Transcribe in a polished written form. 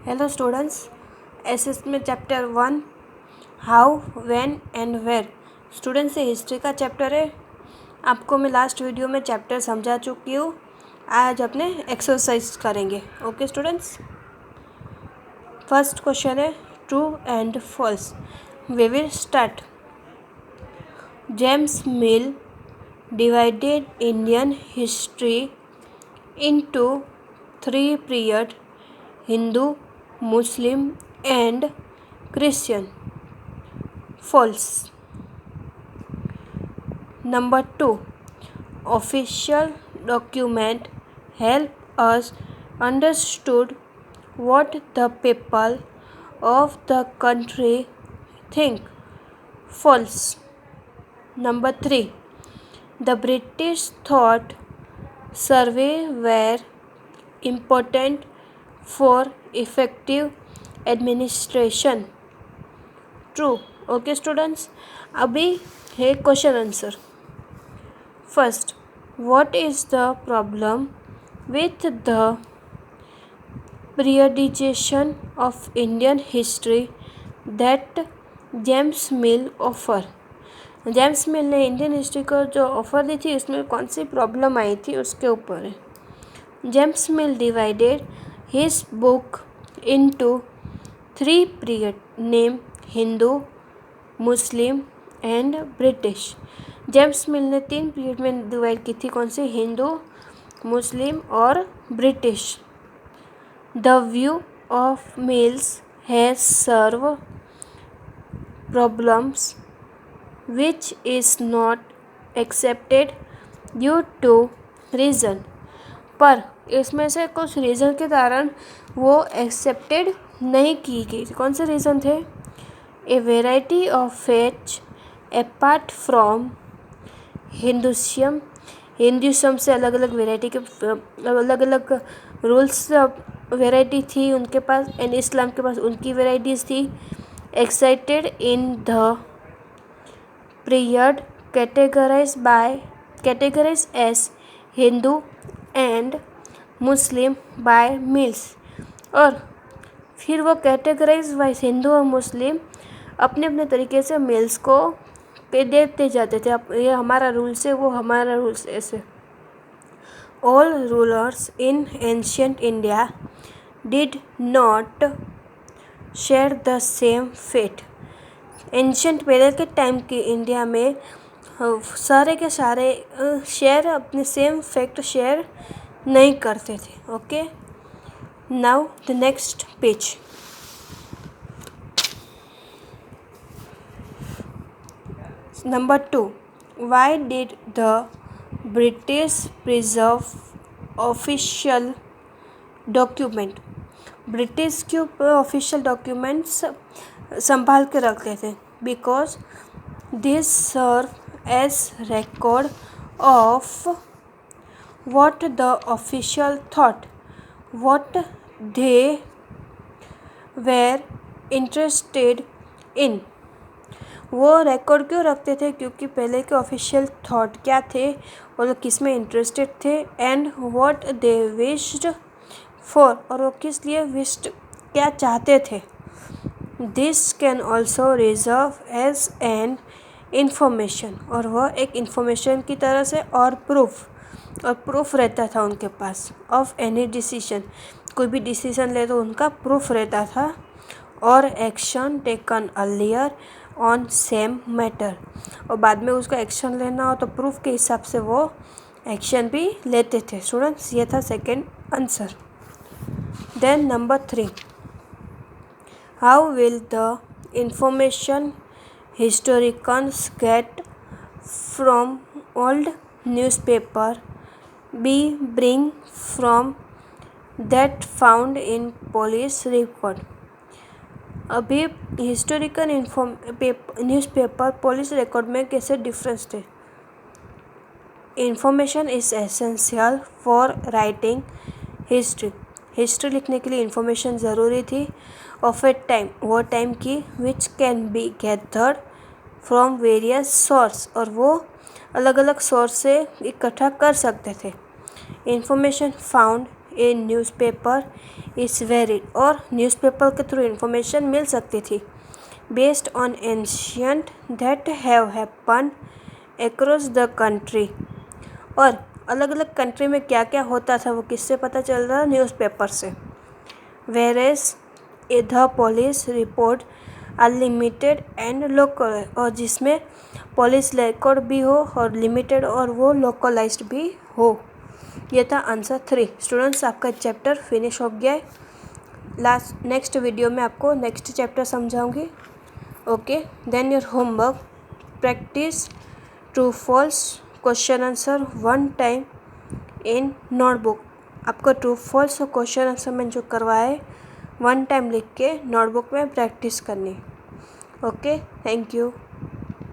Hello students, SS में chapter 1 how when and where. Students, ये history का chapter है। आपको मैं लास्ट वीडियो में चैप्टर समझा चुकी हूँ। आज अपने एक्सरसाइज करेंगे। ओके स्टूडेंट्स, फर्स्ट क्वेश्चन है true and false. We will start. James Mill divided Indian history into 3 periods: Hindu, Muslim and Christian. False. Number 2. Official document help us understood what the people of the country think. False. Number 3. The British thought survey were important for effective administration. True. Okay students, अभी है question answer. First, what is the problem with the periodization of Indian history that James mill offer. James मिल ने Indian history को जो offer दी थी उसमें कौन सी problem आई थी उसके ऊपर है। James mill divided his book into 3 period name Hindu, Muslim and British. James मिल ने 3 पीरियड में डिवाइड की थी, कौन सी? हिंदू, मुस्लिम और British. The view of Mills has serve problems which is not accepted due to reason। पर इसमें से कुछ रीज़न के कारण वो एक्सेप्टेड नहीं की गई। कौन से रीज़न थे? A variety of faith apart from Hinduism. Hinduism से अलग अलग वेराइटी के अलग अलग रूल्स वेराइटी थी उनके पास, एंड इस्लाम के पास उनकी वेराइटीज़ थी। Excited in the period categorized as Hindu and Muslim by Mills। और फिर वो कैटेगराइज वाइज हिंदू और मुस्लिम अपने अपने तरीके से मिल्स को पे देते जाते थे। अब ये हमारा रूल्स है, वो हमारा रूल्स ऐसे। All rulers in ancient India did not share the same fate. Ancient पहले के टाइम के इंडिया में सारे के सारे शेयर अपने सेम फैक्ट शेयर नहीं करते थे। Okay, now the next page. Number 2, why did the British preserve official document. British क्यों ऑफिशियल डॉक्यूमेंट्स संभाल के रखते थे? Because this serve as record of what the official thought, what they were interested in। वो record क्यों रखते थे? क्योंकि पहले के ऑफिशियल थॉट क्या थे, वो लोग किस में इंटरेस्टेड थे, and what they wished for, और वो किस लिए विश्ड क्या चाहते थे। This can also reserve as an information, और वह एक इंफॉर्मेशन की तरह से, और प्रूफ रहता था उनके पास ऑफ एनी डिसीजन। कोई भी डिसीजन ले तो उनका प्रूफ रहता था। और action taken earlier on same matter, और बाद में उसका एक्शन लेना हो तो प्रूफ के हिसाब से वो एक्शन भी लेते थे। स्टूडेंट्स, ये था second answer. Then number 3, how will the information historians get from old newspaper be bring from that found in police record। अभी हिस्टोरिकल न्यूज़पेपर पुलिस रिकॉर्ड में कैसे डिफरेंस थे? Information is essential for writing history. History लिखने के लिए information ज़रूरी थी। Of a time, वो टाइम की, which can be gathered from various source, और वो अलग अलग सोर्स से इकट्ठा कर सकते थे। Information found a newspaper is varied, और न्यूज़पेपर के थ्रू इन्फॉर्मेशन मिल सकती थी। Based on ancient that have happen across the country, और अलग अलग कंट्री में क्या क्या होता था वो किससे पता चल रहा? न्यूज़पेपर से। Whereas the police report are limited and local, और जिसमें पुलिस रिकॉर्ड भी हो और लिमिटेड और वो लोकलाइज्ड भी हो। ये था आंसर 3। स्टूडेंट्स, आपका चैप्टर फिनिश हो गया है। नेक्स्ट वीडियो में आपको नेक्स्ट चैप्टर समझाऊंगी। Okay, then your homework, practice true false question answer 1 time in notebook. आपको ट्रू फॉल्स और क्वेश्चन आंसर मैंने जो करवाया है 1 टाइम लिख के नोटबुक में प्रैक्टिस करनी। Okay, thank you.